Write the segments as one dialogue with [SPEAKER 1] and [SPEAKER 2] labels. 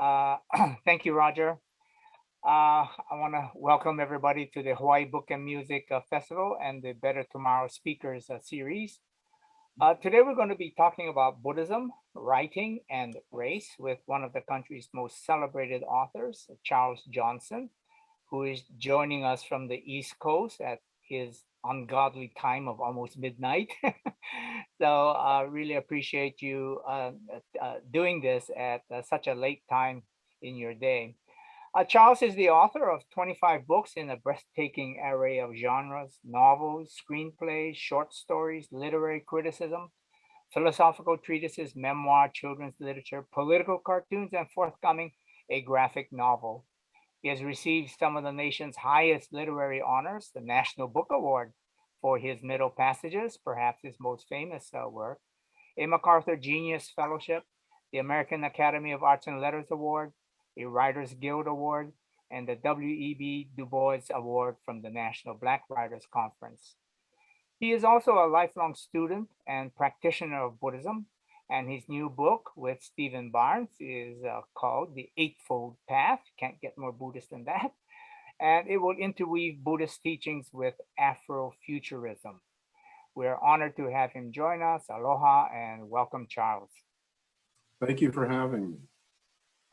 [SPEAKER 1] Uh, Thank you, Roger. I want to welcome everybody to the Hawaii Book and Music Festival and the Better Tomorrow Speakers series. Today, we're going to be talking about Buddhism, writing, and race with one of the country's most celebrated authors, Charles Johnson, who is joining us from the East Coast at his ungodly time of almost midnight. So I really appreciate you doing this at such a late time in your day. Charles is the author of 25 books in a breathtaking array of genres: novels, screenplays, short stories, literary criticism, philosophical treatises, memoir, children's literature, political cartoons, and forthcoming, a graphic novel. He has received some of the nation's highest literary honors, the National Book Award for his Middle Passages, perhaps his most famous work, a MacArthur Genius Fellowship, the American Academy of Arts and Letters Award, a Writers Guild Award, and the W.E.B. Du Bois Award from the National Black Writers Conference. He is also a lifelong student and practitioner of Buddhism, and his new book with Stephen Barnes is called The Eightfold Path. Can't get more Buddhist than that. And it will interweave Buddhist teachings with Afrofuturism. We're honored to have him join us. Aloha and welcome, Charles.
[SPEAKER 2] Thank you for having me.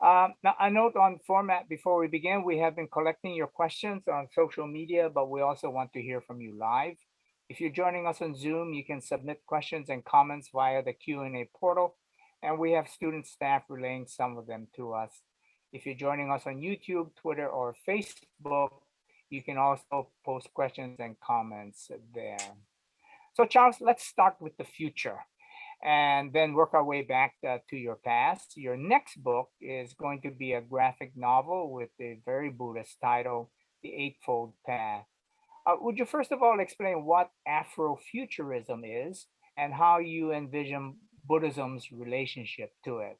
[SPEAKER 1] Now, a note on format before we begin. We have been collecting your questions on social media, but we also want to hear from you live. If you're joining us on Zoom, you can submit questions and comments via the Q&A portal, and we have student staff relaying some of them to us. If you're joining us on YouTube, Twitter, or Facebook, you can also post questions and comments there. So, Charles, let's start with the future and then work our way back to your past. Your next book is going to be a graphic novel with a very Buddhist title, The Eightfold Path. Would you first of all explain what Afrofuturism is and how you envision Buddhism's relationship to it?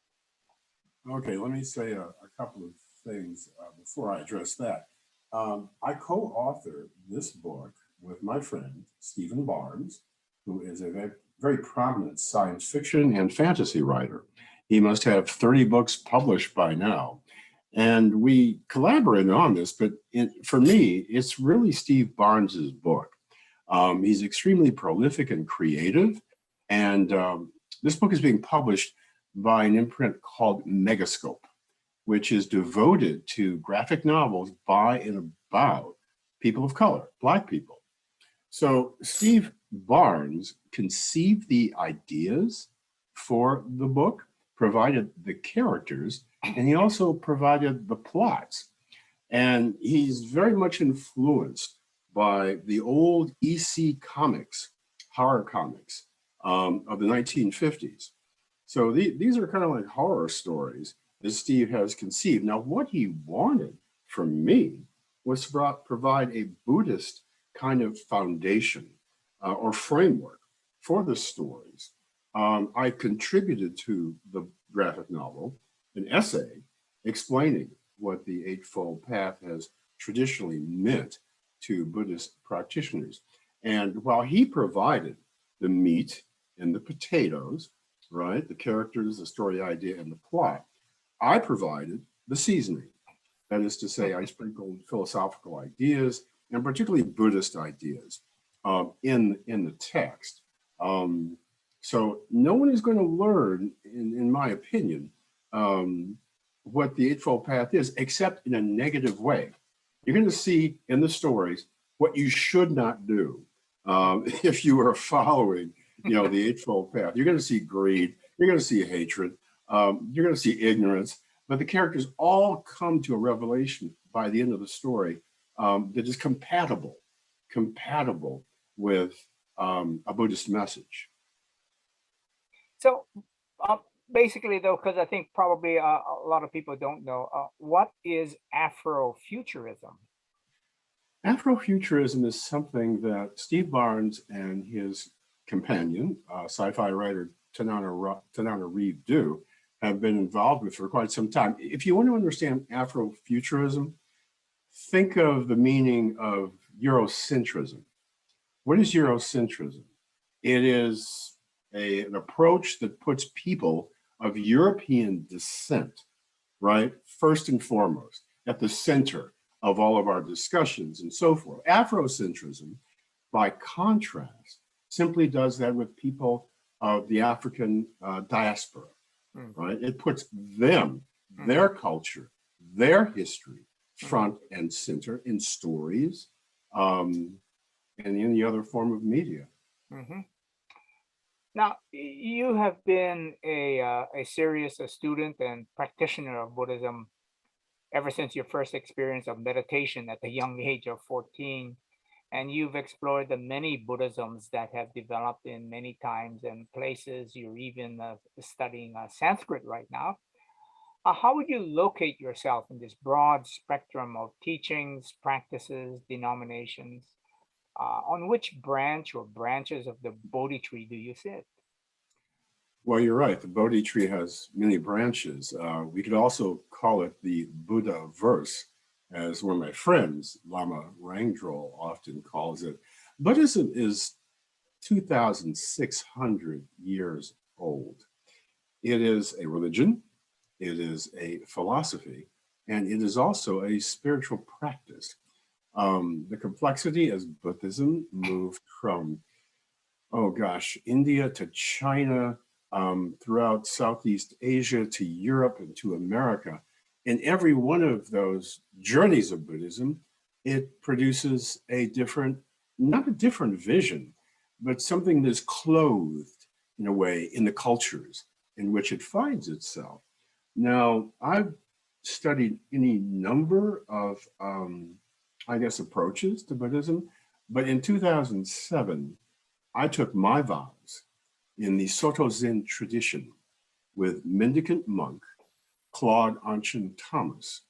[SPEAKER 2] Okay, let me say a couple of things before I address that. I co-authored this book with my friend, Stephen Barnes, who is a very prominent science fiction and fantasy writer. He must have 30 books published by now. And we collaborated on this, but for me, it's really Steve Barnes's book. He's extremely prolific and creative. And this book is being published by an imprint called Megascope, which is devoted to graphic novels by and about people of color, Black people. So Steve Barnes conceived the ideas for the book, provided the characters, and he also provided the plots. And he's very much influenced by the old EC comics, horror comics of the 1950s. So these are kind of like horror stories that Steve has conceived. Now, what he wanted from me was to provide a Buddhist kind of foundation or framework for the stories. I contributed to the graphic novel an essay explaining what the Eightfold Path has traditionally meant to Buddhist practitioners. And while he provided the meat and the potatoes, right, the characters, the story idea, and the plot, I provided the seasoning. That is to say, I sprinkled philosophical ideas and particularly Buddhist ideas in the text. So no one is going to learn, in my opinion, what the Eightfold Path is, except in a negative way. You're going to see in the stories what you should not do if you are following, the Eightfold Path. You're going to see greed. You're going to see hatred. You're going to see ignorance. But the characters all come to a revelation by the end of the story that is compatible with a Buddhist message.
[SPEAKER 1] So, basically, though, because I think probably a lot of people don't know, what is Afrofuturism?
[SPEAKER 2] Afrofuturism is something that Steve Barnes and his companion, sci-fi writer Tanabe do, have been involved with for quite some time. If you want to understand Afrofuturism, think of the meaning of Eurocentrism. What is Eurocentrism? It is an approach that puts people of European descent right? First and foremost, at the center of all of our discussions and so forth. Afrocentrism, by contrast, simply does that with people of the African diaspora, right? It puts them, their culture, their history front and center in stories and any other form of media.
[SPEAKER 1] Now, you have been a serious student and practitioner of Buddhism ever since your first experience of meditation at the young age of 14. And you've explored the many Buddhisms that have developed in many times and places. You're even studying Sanskrit right now. How would you locate yourself in this broad spectrum of teachings, practices, denominations? On which branch or branches of the Bodhi tree do you sit?
[SPEAKER 2] Well, you're right. The Bodhi tree has many branches. We could also call it the Buddha verse, as one of my friends, Lama Rangdrol, often calls it. Buddhism is 2,600 years old. It is a religion, it is a philosophy, and it is also a spiritual practice. The complexity as Buddhism moved from, oh gosh, India to China, throughout Southeast Asia to Europe and to America. In every one of those journeys of Buddhism, it produces a different, not a different vision, but something that's clothed in a way in the cultures in which it finds itself. Now, I've studied any number of, I guess, approaches to Buddhism, but in 2007, I took my vows in the Soto Zen tradition with mendicant monk Claude Anshin Thomas.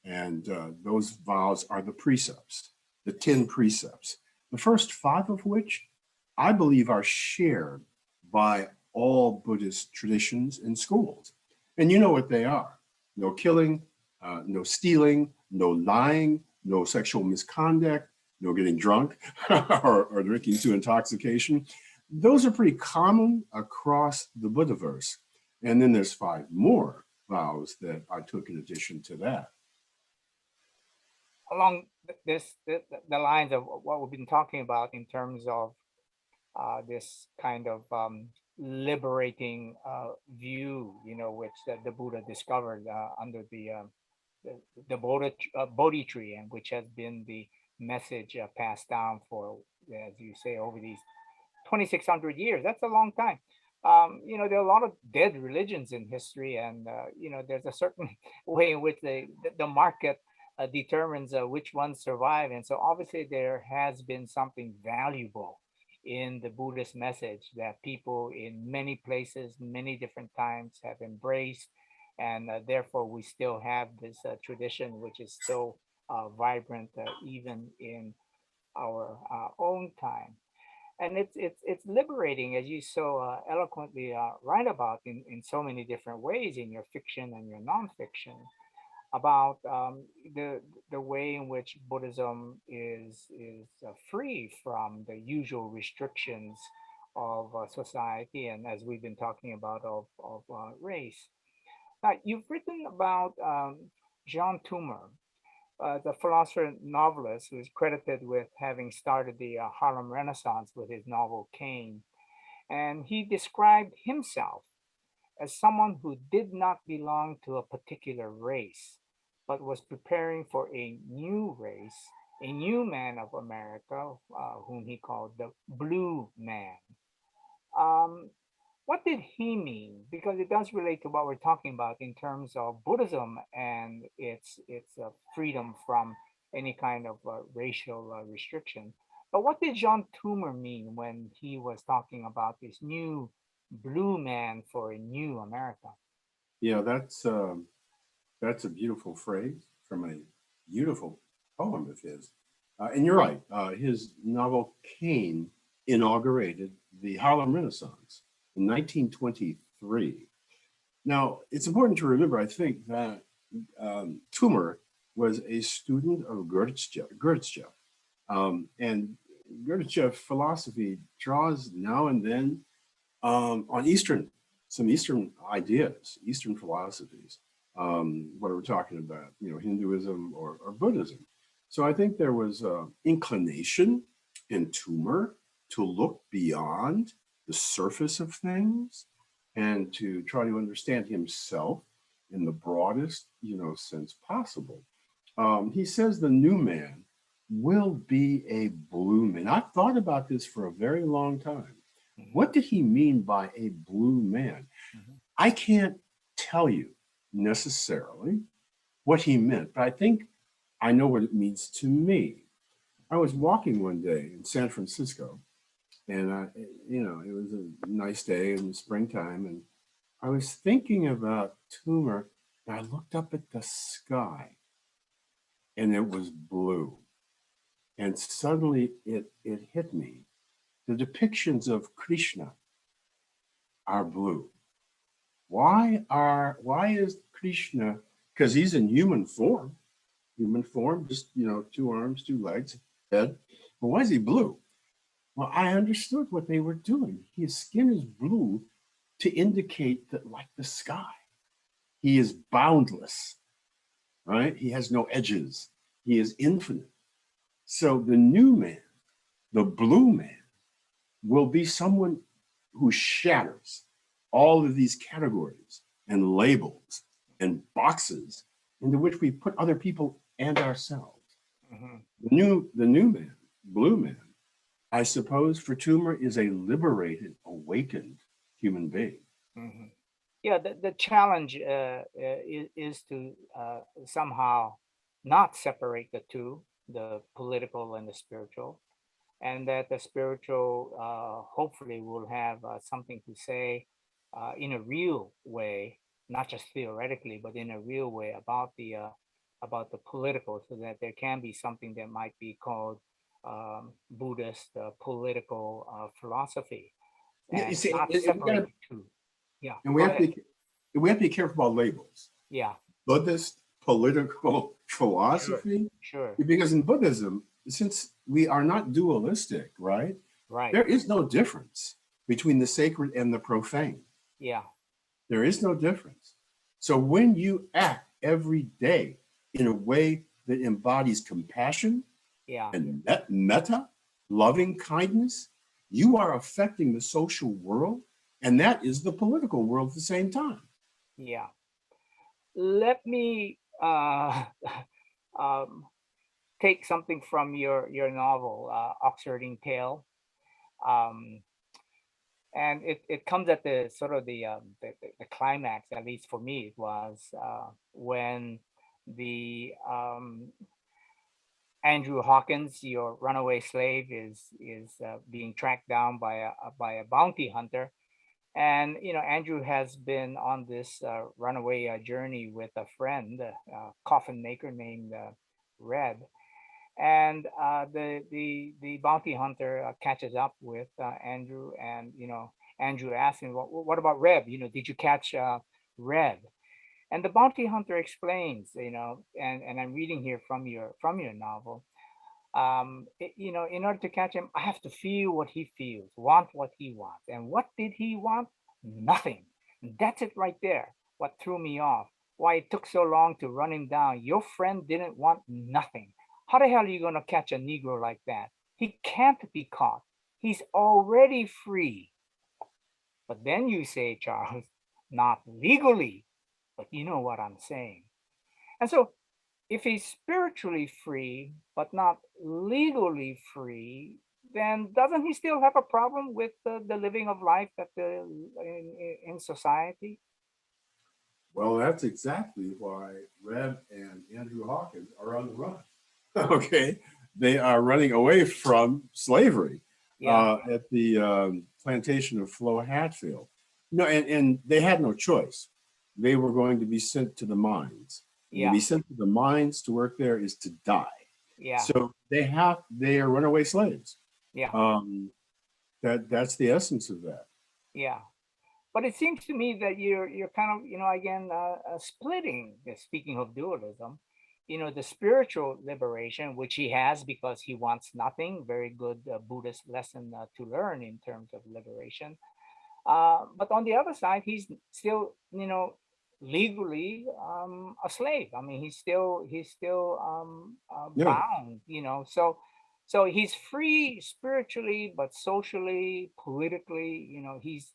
[SPEAKER 2] And those vows are the precepts, the 10 precepts, the first 5 of which I believe are shared by all Buddhist traditions and schools. And you know what they are: no killing, no stealing, no lying, no sexual misconduct, no getting drunk or drinking to intoxication. Those are pretty common across the Buddhaverse. And then there's 5 more vows that I took in addition to that.
[SPEAKER 1] Along the lines of what we've been talking about in terms of this kind of liberating view, which the Buddha discovered under the Bodhi tree, and which has been the message passed down for, as you say, over these 2,600 years. That's a long time. There are a lot of dead religions in history, and there's a certain way in which the market determines which ones survive. And so obviously there has been something valuable in the Buddhist message that people in many places, many different times have embraced. And therefore we still have this tradition, which is still vibrant even in our own time. And it's liberating, as you so eloquently write about in so many different ways in your fiction and your nonfiction, about the way in which Buddhism is free from the usual restrictions of society, and as we've been talking about, of race. Now, you've written about Jean Toomer, the philosopher novelist who is credited with having started the Harlem Renaissance with his novel Cain. And he described himself as someone who did not belong to a particular race, but was preparing for a new race, a new man of America, whom he called the Blue Man. Um, what did he mean? Because it does relate to what we're talking about in terms of Buddhism and its freedom from any kind of racial restriction. But what did John Toomer mean when he was talking about this new blue man for a new America?
[SPEAKER 2] Yeah, that's a beautiful phrase from a beautiful poem of his. And you're right, his novel Cain inaugurated the Harlem Renaissance in 1923. Now, it's important to remember, I think, that Toomer was a student of Gurdjieff. And Gurdjieff philosophy draws now and then on some Eastern ideas, Eastern philosophies. What are we talking about? Hinduism or Buddhism. So I think there was inclination in Toomer to look beyond the surface of things and to try to understand himself in the broadest, sense possible. He says the new man will be a blue man. I've thought about this for a very long time.
[SPEAKER 1] Mhm,
[SPEAKER 2] What did he mean by a blue man?
[SPEAKER 1] mhm,
[SPEAKER 2] I can't tell you necessarily what he meant, but I think I know what it means to me. I was walking one day in San Francisco, and it was a nice day in the springtime, and I was thinking about Toomer, and I looked up at the sky, and it was blue, and suddenly it hit me. The depictions of Krishna are blue. Why is Krishna? Because he's in human form, just 2 arms, 2 legs, head. But why is he blue? Well, I understood what they were doing. His skin is blue to indicate that, like the sky, he is boundless, right? He has no edges. He is infinite. So the new man, the blue man, will be someone who shatters all of these categories and labels and boxes into which we put other people and ourselves.
[SPEAKER 1] mhm,
[SPEAKER 2] The new man, blue man, I suppose for Toomer is a liberated, awakened human being.
[SPEAKER 1] mhm. Yeah, the challenge is to somehow not separate the two, the political and the spiritual, and that the spiritual hopefully will have something to say in a real way, not just theoretically, but in a real way about the political, so that there can be something that might be called Buddhist political philosophy,
[SPEAKER 2] Yeah, you
[SPEAKER 1] and
[SPEAKER 2] see,
[SPEAKER 1] not
[SPEAKER 2] and we
[SPEAKER 1] separate
[SPEAKER 2] gotta,
[SPEAKER 1] the two. Yeah,
[SPEAKER 2] and we
[SPEAKER 1] go
[SPEAKER 2] have
[SPEAKER 1] ahead.
[SPEAKER 2] to, we have to be careful about labels.
[SPEAKER 1] Yeah,
[SPEAKER 2] Buddhist political
[SPEAKER 1] sure,
[SPEAKER 2] philosophy,
[SPEAKER 1] sure,
[SPEAKER 2] because in Buddhism, since we are not dualistic, right?
[SPEAKER 1] right.
[SPEAKER 2] There is no difference between the sacred and the profane.
[SPEAKER 1] Yeah,
[SPEAKER 2] There is no difference. So when you act every day in a way that embodies compassion
[SPEAKER 1] yeah,
[SPEAKER 2] and metta, loving kindness, you are affecting the social world, and that is the political world at the same time.
[SPEAKER 1] yeah. Let me um, take something from your novel, Oxfording Tale, um, and it comes at the sort of the climax. At least for me, it was when the Andrew Hawkins, your runaway slave, is being tracked down by a bounty hunter. And Andrew has been on this runaway journey with a friend, coffin maker named Red, and the bounty hunter catches up with Andrew, and Andrew asks him, what about Reb? Did you catch Red? And the bounty hunter explains, and I'm reading here from your novel. In order to catch him, I have to feel what he feels, want what he wants. And what did he want? Nothing. That's it right there. What threw me off. Why it took so long to run him down. Your friend didn't want nothing. How the hell are you going to catch a Negro like that? He can't be caught. He's already free. But then you say, Charles, not legally, but you know what I'm saying. And so if he's spiritually free but not legally free, then doesn't he still have a problem with the living of life in society?
[SPEAKER 2] Well, that's exactly why Reb and Andrew Hawkins are on the run. Okay, they are running away from slavery
[SPEAKER 1] Yeah,
[SPEAKER 2] at the plantation of Flo Hatfield. No, and they had no choice. They were going to be sent to the mines, and to
[SPEAKER 1] yeah,
[SPEAKER 2] be sent to the mines to work there is to die.
[SPEAKER 1] yeah,
[SPEAKER 2] So they are runaway slaves.
[SPEAKER 1] yeah,
[SPEAKER 2] Um, that's the essence of that.
[SPEAKER 1] yeah. But it seems to me that you're kind of again splitting. Speaking of dualism, the spiritual liberation, which he has because he wants nothing. Very good Buddhist lesson to learn in terms of liberation. But on the other side, he's still legally a slave. I mean, he's still
[SPEAKER 2] Yeah.
[SPEAKER 1] bound, you know. So he's free spiritually, but socially, politically, you know, he's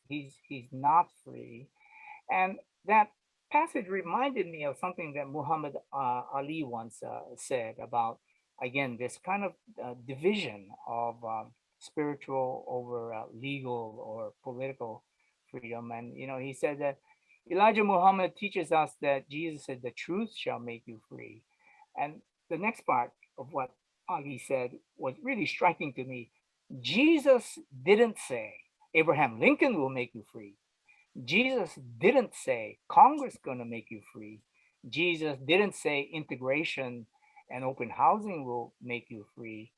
[SPEAKER 1] not free. And that passage reminded me of something that Muhammad Ali once said about, again, this kind of division of spiritual over legal or political freedom. And, you know, he said that Elijah Muhammad teaches us that Jesus said, the truth shall make you free. And the next part of what Ali said was really striking to me. Jesus didn't say, Abraham Lincoln will make you free. Jesus didn't say Congress gonna make you free. Jesus didn't say integration and open housing will make you free.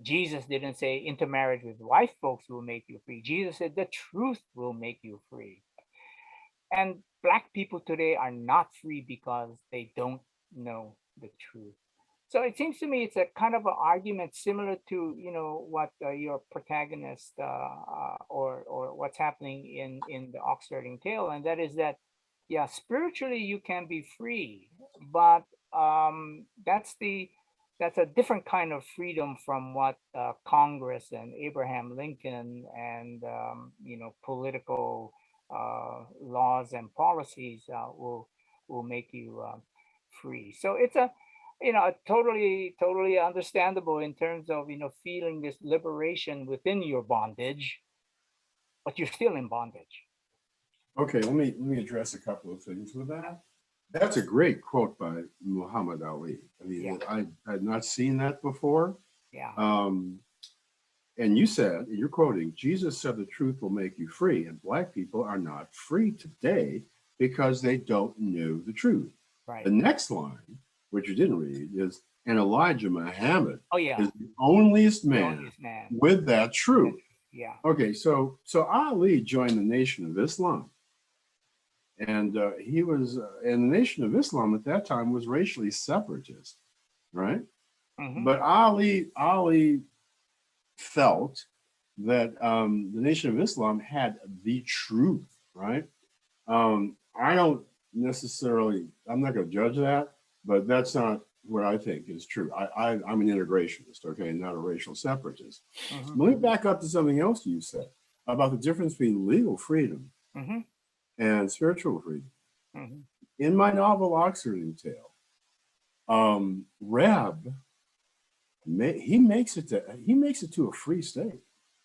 [SPEAKER 1] Jesus didn't say intermarriage with white folks will make you free. Jesus said the truth will make you free. And black people today are not free because they don't know the truth. So it seems to me it's a kind of an argument similar to, you know, what your protagonist or what's happening in the Oxfording Tale, and that is that, yeah, spiritually you can be free, but that's a different kind of freedom from what Congress and Abraham Lincoln and you know, political laws and policies will make you free. So it's a, you know, totally understandable in terms of, you know, feeling this liberation within your bondage, but you're still in bondage.
[SPEAKER 2] Okay, let me address a couple of things with that. That's a great quote by Muhammad Ali. I
[SPEAKER 1] Yeah,
[SPEAKER 2] mean, I had not seen that before.
[SPEAKER 1] yeah,
[SPEAKER 2] Um, and you said, you're quoting, Jesus said the truth will make you free, and black people are not free today because they don't know the truth. The
[SPEAKER 1] right.
[SPEAKER 2] next line, which you didn't read, is, and Elijah Muhammad
[SPEAKER 1] Oh yeah,
[SPEAKER 2] is the onlyest
[SPEAKER 1] the
[SPEAKER 2] man
[SPEAKER 1] onlyest man.
[SPEAKER 2] with that truth.
[SPEAKER 1] Yeah.
[SPEAKER 2] Okay, so Ali joined the Nation of Islam, and he was, and the Nation of Islam at that time was racially separatist, right?
[SPEAKER 1] Hmm.
[SPEAKER 2] But Ali felt that the Nation of Islam had the truth, right? I don't necessarily, I'm not going to judge that, but that's not what I think is true. I'm an integrationist, okay, not a racial separatist.
[SPEAKER 1] Hmm.
[SPEAKER 2] Let me back up to something else you said about the difference between legal freedom
[SPEAKER 1] Hmm.
[SPEAKER 2] and spiritual freedom.
[SPEAKER 1] Hmm.
[SPEAKER 2] In my novel Oxfording Tale, Reb, he makes it to a free state.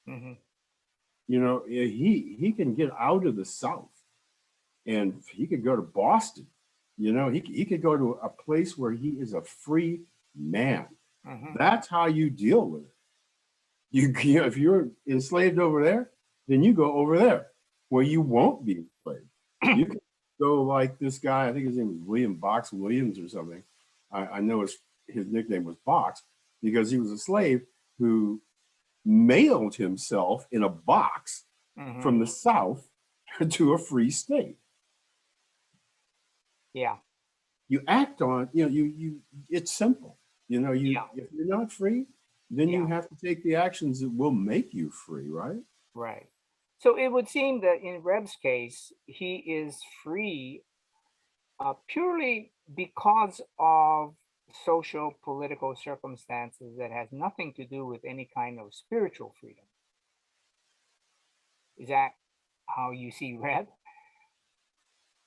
[SPEAKER 1] Hmm.
[SPEAKER 2] You know, he can get out of the South and he could go to Boston. You know, he could go to a place where he is a free man.
[SPEAKER 1] Hmm.
[SPEAKER 2] That's how you deal with it. You know, if you're enslaved over there, then you go over there where you won't be enslaved. You can go like this guy. I think his name was William Box Williams or something. I know his nickname was Box because he was a slave who mailed himself in a box
[SPEAKER 1] Hmm.
[SPEAKER 2] from the South to a free state.
[SPEAKER 1] Yeah,
[SPEAKER 2] You act on, you it's simple. You know, you
[SPEAKER 1] yeah,
[SPEAKER 2] if you're not free, then you
[SPEAKER 1] yeah.
[SPEAKER 2] have to take the actions that will make you free, right?
[SPEAKER 1] Right. So it would seem that in Reb's case, he is free purely because of social political circumstances that has nothing to do with any kind of spiritual freedom. Is that how you see Reb?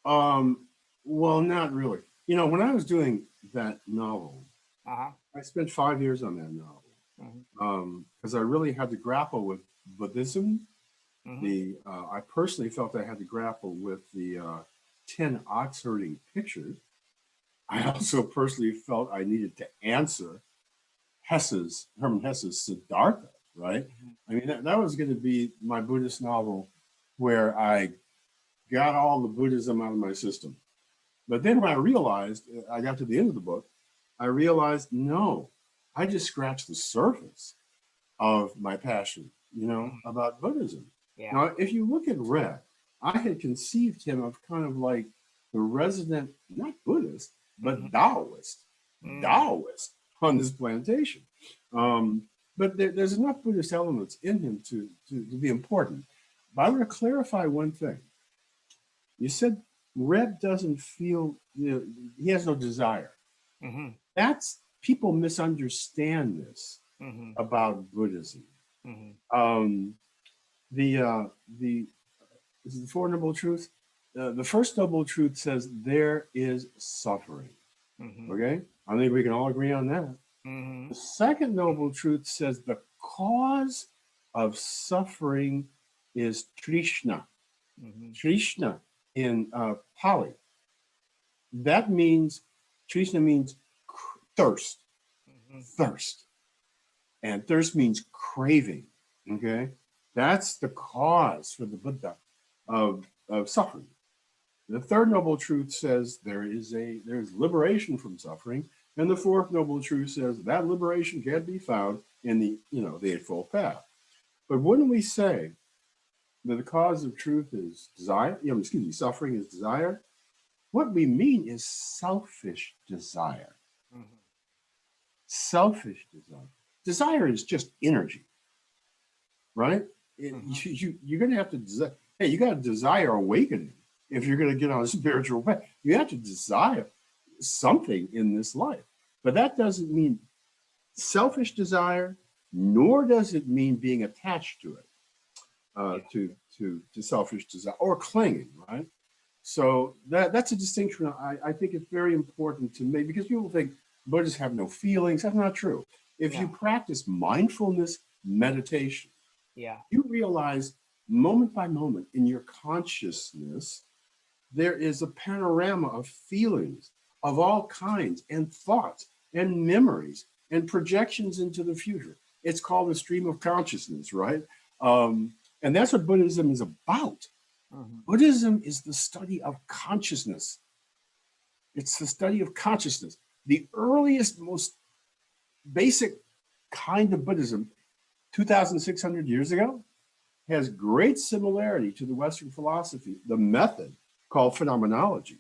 [SPEAKER 2] Um, well, not really. You know, when I was doing that novel,
[SPEAKER 1] Uh-huh.
[SPEAKER 2] I spent 5 years on that novel
[SPEAKER 1] Hmm.
[SPEAKER 2] because I really had to grapple with Buddhism.
[SPEAKER 1] Hmm.
[SPEAKER 2] I personally felt I had to grapple with the 10 ox-herding pictures. I also personally felt I needed to answer Herman Hesse's Siddhartha, right?
[SPEAKER 1] Hmm.
[SPEAKER 2] I mean, that was going to be my Buddhist novel where I got all the Buddhism out of my system. But then when I realized, I got to the end of the book, I realized, no, I just scratched the surface of my passion,
[SPEAKER 1] Hmm.
[SPEAKER 2] about Buddhism.
[SPEAKER 1] Yeah.
[SPEAKER 2] Now, if you look at Red, I had conceived him of kind of like the resident, not Buddhist,
[SPEAKER 1] Hmm.
[SPEAKER 2] but Taoist,
[SPEAKER 1] Mm.
[SPEAKER 2] Taoist on this plantation. Um, but there's enough Buddhist elements in him to be important. But I want to clarify one thing. You said Reb doesn't feel, he has no desire.
[SPEAKER 1] Mm-hmm.
[SPEAKER 2] People misunderstand this
[SPEAKER 1] Mm-hmm.
[SPEAKER 2] about Buddhism.
[SPEAKER 1] Mm-hmm.
[SPEAKER 2] Um, the This is the Four Noble Truths. The first noble truth says there is suffering.
[SPEAKER 1] Mm-hmm.
[SPEAKER 2] Okay, I think we can all agree on that.
[SPEAKER 1] Mm-hmm.
[SPEAKER 2] The second noble truth says the cause of suffering is Trishna.
[SPEAKER 1] Mm-hmm.
[SPEAKER 2] Trishna in Pali. That means, Trishna means thirst,
[SPEAKER 1] Mm-hmm.
[SPEAKER 2] thirst. And thirst means craving. Okay, that's the cause for the Buddha of suffering. The third noble truth says there is liberation from suffering, and the fourth noble truth says that liberation can be found in the Eightfold Path. But wouldn't we say that the cause of truth is desire? Suffering is desire. What we mean is selfish desire.
[SPEAKER 1] Mm-hmm.
[SPEAKER 2] Selfish desire. Desire is just energy, right?
[SPEAKER 1] Mm-hmm.
[SPEAKER 2] You're going to have to desire. Hey, you got to desire awakening if you're going to get on a spiritual path. You have to desire something in this life. But that doesn't mean selfish desire, nor does it mean being attached to it, to selfish desire or clinging, right? So that's a distinction I think it's very important to make, because people think Buddhists have no feelings. That's not true. If you
[SPEAKER 1] No.
[SPEAKER 2] practice mindfulness meditation,
[SPEAKER 1] Yeah.
[SPEAKER 2] you realize moment by moment in your consciousness, there is a panorama of feelings of all kinds and thoughts and memories and projections into the future. It's called the stream of consciousness, right? And that's what Buddhism is about.
[SPEAKER 1] Mm-hmm.
[SPEAKER 2] Buddhism is the study of consciousness. It's the study of consciousness. The earliest, most basic kind of Buddhism, 2,600 years ago, has great similarity to the Western philosophy, the method called phenomenology.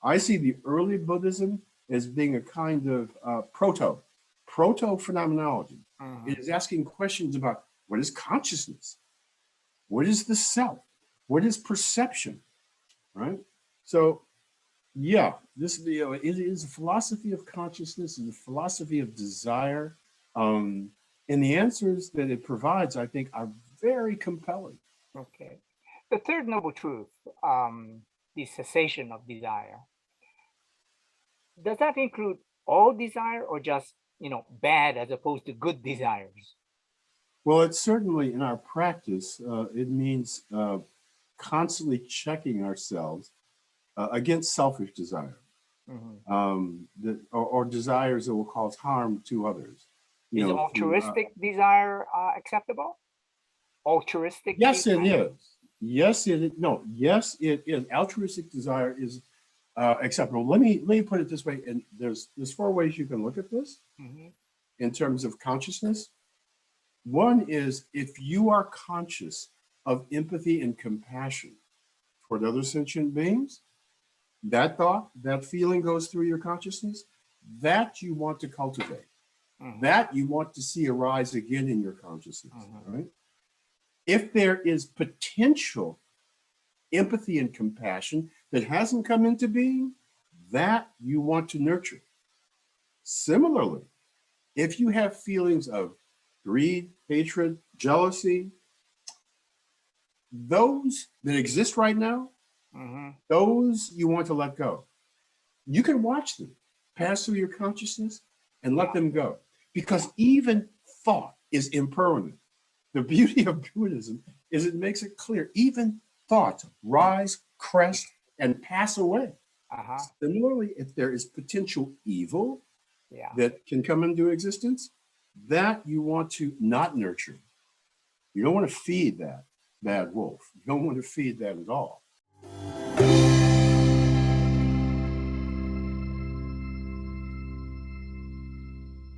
[SPEAKER 2] I see the early Buddhism as being a kind of proto-phenomenology.
[SPEAKER 1] Mm-hmm.
[SPEAKER 2] It is asking questions about what is consciousness? What is the self? What is perception, right? So, yeah, it is a philosophy of consciousness and a philosophy of desire. And the answers that it provides, I think, are very compelling.
[SPEAKER 1] Okay. The third noble truth, the cessation of desire. Does that include all desire or just, bad as opposed to good desires?
[SPEAKER 2] Well, it's certainly in our practice, it means constantly checking ourselves against selfish desire,
[SPEAKER 1] Mm-hmm.
[SPEAKER 2] or desires that will cause harm to others.
[SPEAKER 1] Is altruistic desire acceptable? Altruistic
[SPEAKER 2] Yes, it
[SPEAKER 1] desire?
[SPEAKER 2] is. Yes, it is. No, yes, it is. Altruistic desire is acceptable. Let me put it this way, and there's four ways you can look at this
[SPEAKER 1] Mm-hmm.
[SPEAKER 2] in terms of consciousness. One is if you are conscious of empathy and compassion toward other sentient beings, that thought, that feeling goes through your consciousness, that you want to cultivate,
[SPEAKER 1] Mm-hmm.
[SPEAKER 2] that you want to see arise again in your consciousness,
[SPEAKER 1] Mm-hmm.
[SPEAKER 2] right? If there is potential empathy and compassion that hasn't come into being, that you want to nurture. Similarly, if you have feelings of greed, hatred, jealousy, those that exist right now,
[SPEAKER 1] Mm-hmm.
[SPEAKER 2] those you want to let go. You can watch them pass through your consciousness and let them go, because even thought is impermanent. The beauty of Buddhism is it makes it clear even thoughts rise, crest, and pass away.
[SPEAKER 1] Uh-huh.
[SPEAKER 2] Similarly, if there is potential evil
[SPEAKER 1] Yeah.
[SPEAKER 2] that can come into existence, that you want to not nurture. You don't want to feed that bad wolf. You don't want to feed that at all.